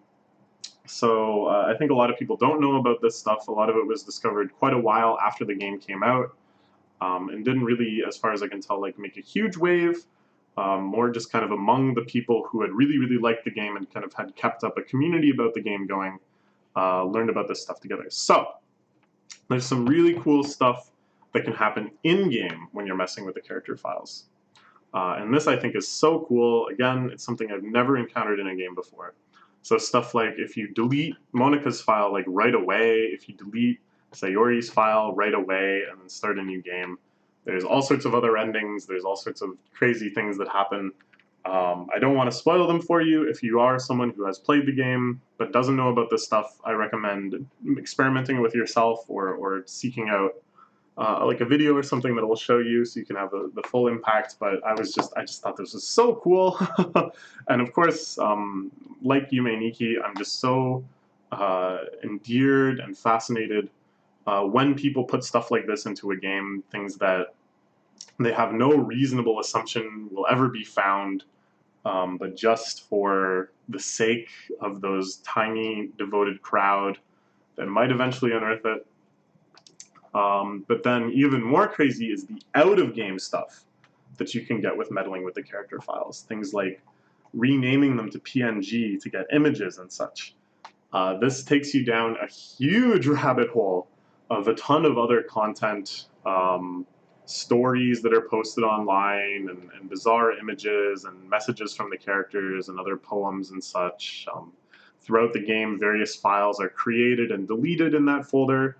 So I think a lot of people don't know about this stuff. A lot of it was discovered quite a while after the game came out, and didn't really, as far as I can tell, like make a huge wave. More just kind of among the people who had really liked the game and kind of had kept up a community about the game going, learned about this stuff together. So there's some really cool stuff that can happen in-game when you're messing with the character files. And this, I think, is so cool. Again, it's something I've never encountered in a game before. So stuff like if you delete Monica's file like right away, if you delete Sayori's file right away and then start a new game, there's all sorts of other endings. There's all sorts of crazy things that happen. I don't want to spoil them for you. If you are someone who has played the game but doesn't know about this stuff, I recommend experimenting with yourself or seeking out like a video or something that will show you so you can have the full impact. But I just thought this was so cool. And of course, like Yume Nikki, I'm just so endeared and fascinated when people put stuff like this into a game, things that They have no reasonable assumption will ever be found, but just for the sake of those tiny, devoted crowd that might eventually unearth it. But then even more crazy is the out-of-game stuff that you can get with meddling with the character files. Things like renaming them to PNG to get images and such. This takes you down a huge rabbit hole of a ton of other content, stories that are posted online, and bizarre images and messages from the characters and other poems and such. Throughout the game, various files are created and deleted in that folder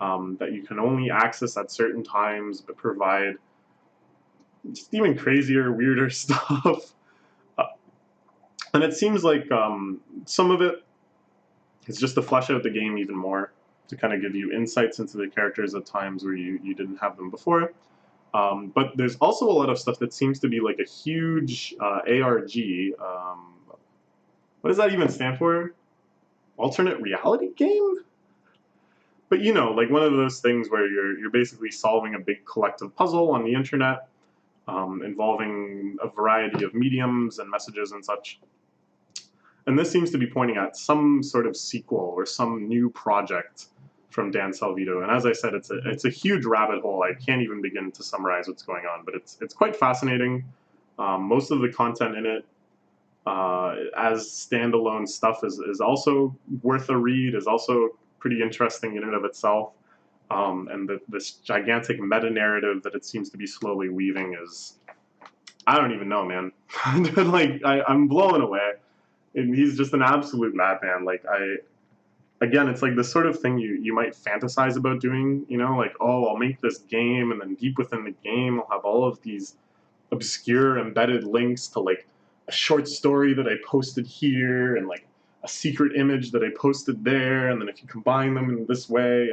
that you can only access at certain times, but provide just even crazier, weirder stuff. And it seems like some of it is just to flesh out the game even more, to kind of give you insights into the characters at times where you didn't have them before. But there's also a lot of stuff that seems to be like a huge ARG. What does that even stand for? Alternate reality game? But you know, like one of those things where you're basically solving a big collective puzzle on the internet, involving a variety of mediums and messages and such. And this seems to be pointing at some sort of sequel or some new project from Dan Salvito. And as I said, it's a huge rabbit hole. I can't even begin to summarize what's going on, but it's quite fascinating. Most of the content in it, as standalone stuff, is also worth a read, is also pretty interesting in and of itself. And this gigantic meta-narrative that it seems to be slowly weaving is, I don't even know, man. Like, I'm blown away. And he's just an absolute madman. Like, again, it's like the sort of thing you might fantasize about doing, you know, like, oh, I'll make this game, and then deep within the game, I'll have all of these obscure embedded links to, like, a short story that I posted here, and, like, a secret image that I posted there, and then if you combine them in this way,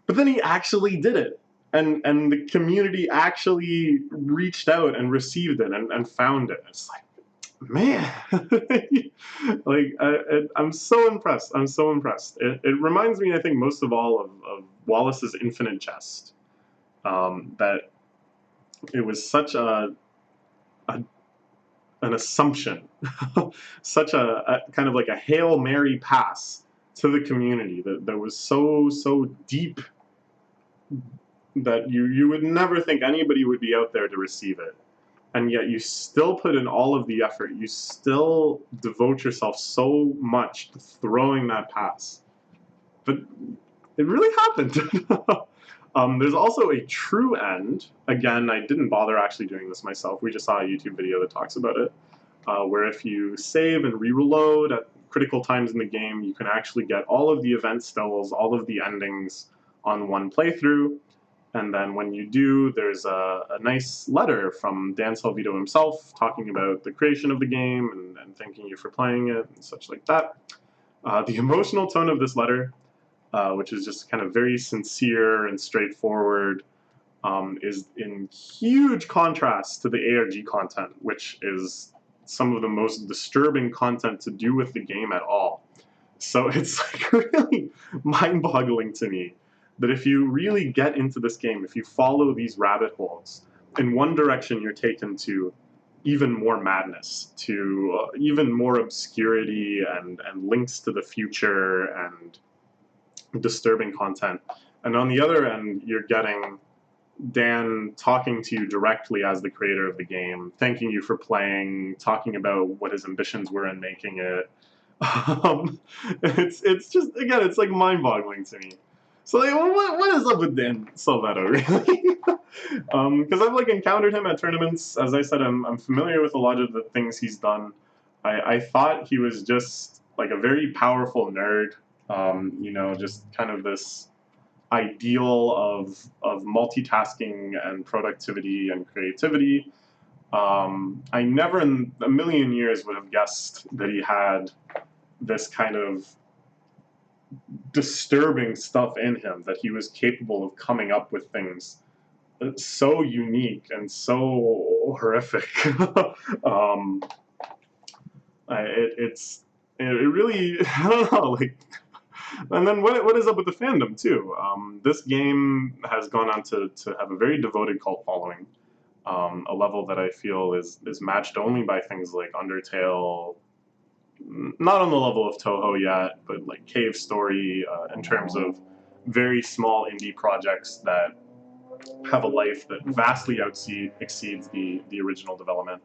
but then he actually did it. And the community actually reached out and received it and found it. It's like, man, like I'm so impressed. I'm so impressed. It reminds me, I think, most of all of Wallace's Infinite Jest. That it was such an assumption, such a kind of like a Hail Mary pass to the community that was so deep that you would never think anybody would be out there to receive it. And yet you still put in all of the effort. You still devote yourself so much to throwing that pass. But it really happened. There's also a true end. Again, I didn't bother actually doing this myself. We just saw a YouTube video that talks about it, where if you save and re-reload at critical times in the game, you can actually get all of the event stills, all of the endings on one playthrough. And then when you do, there's a nice letter from Dan Salvito himself talking about the creation of the game and thanking you for playing it and such like that. The emotional tone of this letter, which is just kind of very sincere and straightforward, is in huge contrast to the ARG content, which is some of the most disturbing content to do with the game at all. So it's like really mind-boggling to me that if you really get into this game, if you follow these rabbit holes, in one direction you're taken to even more madness, to even more obscurity and links to the future and disturbing content. And on the other end, you're getting Dan talking to you directly as the creator of the game, thanking you for playing, talking about what his ambitions were in making it. It's just, again, it's like mind-boggling to me. So like, what is up with Dan Salvito, really? Because I've like encountered him at tournaments. As I said, I'm familiar with a lot of the things he's done. I thought he was just like a very powerful nerd. You know, just kind of this ideal of multitasking and productivity and creativity. I never in a million years would have guessed that he had this kind of disturbing stuff in him, that he was capable of coming up with things so unique and so horrific. It really, I don't know, like, And then what is up with the fandom too? This game has gone on to have a very devoted cult following, a level that I feel is matched only by things like Undertale, not on the level of Toho yet, but like Cave Story, in terms of very small indie projects that have a life that vastly exceeds the original development.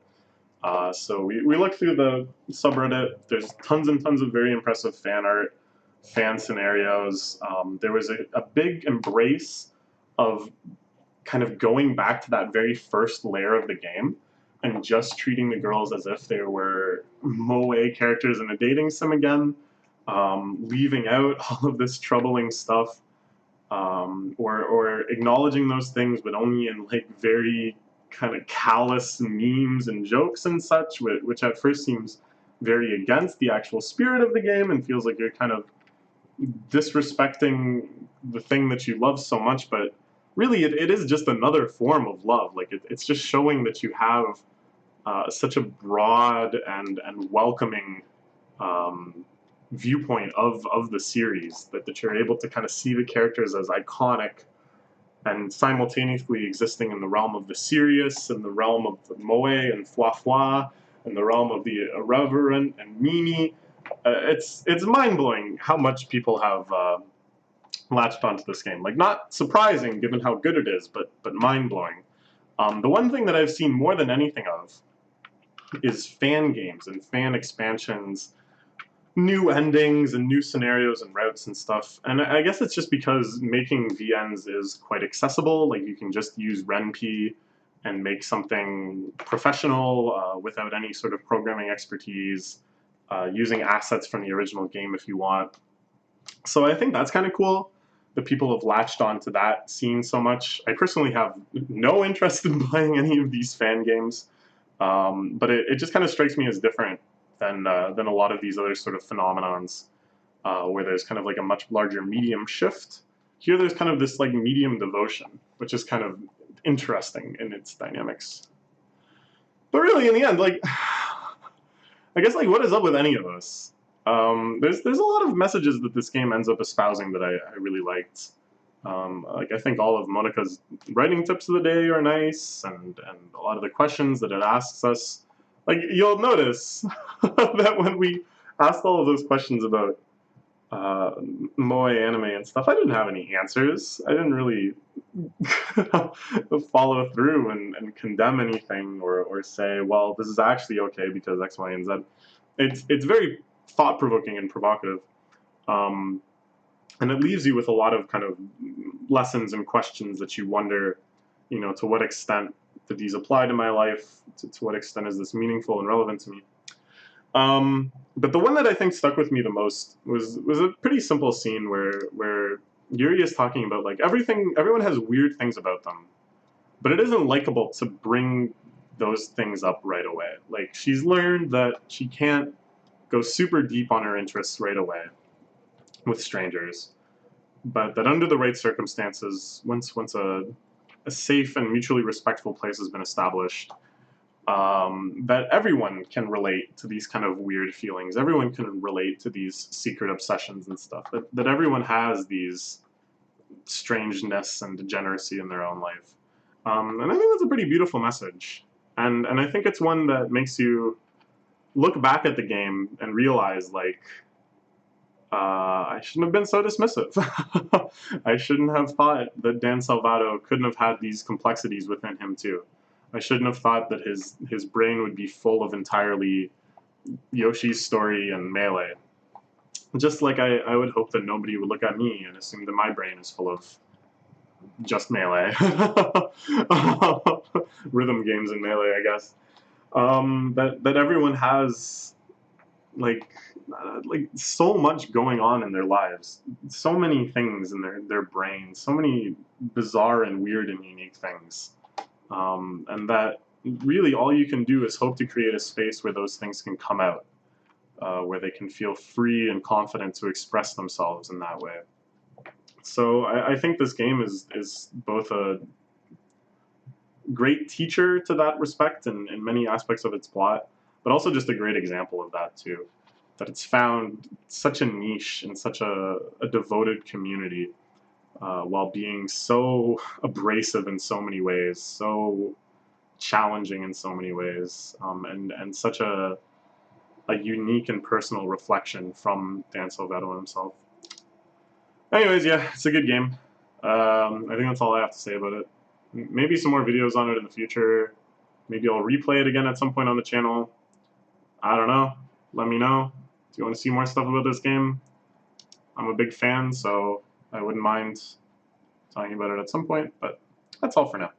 So we look through the subreddit. There's tons and tons of very impressive fan art, fan scenarios. There was a big embrace of kind of going back to that very first layer of the game and just treating the girls as if they were moe characters in a dating sim again, leaving out all of this troubling stuff, or acknowledging those things, but only in like very kind of callous memes and jokes and such, which at first seems very against the actual spirit of the game and feels like you're kind of disrespecting the thing that you love so much. But really, it is just another form of love. Like it's just showing that you have such a broad and welcoming viewpoint of the series, that you're able to kind of see the characters as iconic and simultaneously existing in the realm of the serious and the realm of the moe and fwa and the realm of the irreverent and mimi. It's mind-blowing how much people have latched onto this game. Like, not surprising given how good it is, but mind-blowing. The one thing that I've seen more than anything of is fan games and fan expansions, new endings and new scenarios and routes and stuff. And I guess it's just because making VNs is quite accessible. Like, you can just use RenP and make something professional without any sort of programming expertise, using assets from the original game if you want. So I think that's kind of cool that people have latched onto that scene so much. I personally have no interest in playing any of these fan games, but it just kind of strikes me as different than a lot of these other sort of phenomenons, where there's kind of like a much larger medium shift. Here there's kind of this like medium devotion, which is kind of interesting in its dynamics. But really, in the end, like, I guess, like, what is up with any of us? There's a lot of messages that this game ends up espousing that I really liked. Like, I think all of Monica's writing tips of the day are nice, and a lot of the questions that it asks us. Like, you'll notice that when we asked all of those questions about moe anime and stuff, I didn't have any answers. I didn't really follow through and condemn anything, or say, well, this is actually okay because X, Y, and Z. It's very thought-provoking and provocative. And it leaves you with a lot of kind of lessons and questions that you wonder, to what extent did these apply to my life? To what extent is this meaningful and relevant to me? But the one that I think stuck with me the most was a pretty simple scene where Yuri is talking about, like, everyone has weird things about them, but it isn't likable to bring those things up right away. Like, she's learned that she can't go super deep on her interests right away with strangers, but that under the right circumstances, once a safe and mutually respectful place has been established, that everyone can relate to these kind of weird feelings. Everyone can relate to these secret obsessions and stuff. That everyone has these strangeness and degeneracy in their own life. And I think that's a pretty beautiful message. And I think it's one that makes you look back at the game and realize, like, I shouldn't have been so dismissive. I shouldn't have thought that Dan Salvato couldn't have had these complexities within him too. I shouldn't have thought that his brain would be full of entirely Yoshi's story and Melee. Just like I would hope that nobody would look at me and assume that my brain is full of just Melee. Rhythm games and Melee, I guess. That everyone has, like so much going on in their lives, so many things in their brains, so many bizarre and weird and unique things, and that really all you can do is hope to create a space where those things can come out, where they can feel free and confident to express themselves in that way. So I think this game is both a great teacher to that respect in many aspects of its plot, but also just a great example of that too. that it's found such a niche and such a devoted community, while being so abrasive in so many ways, so challenging in so many ways, and such a unique and personal reflection from Dan Silvetto himself. Anyways, yeah, it's a good game. I think that's all I have to say about it. Maybe some more videos on it in the future. Maybe I'll replay it again at some point on the channel. I don't know. Let me know. Do you want to see more stuff about this game? I'm a big fan, so I wouldn't mind talking about it at some point, but that's all for now.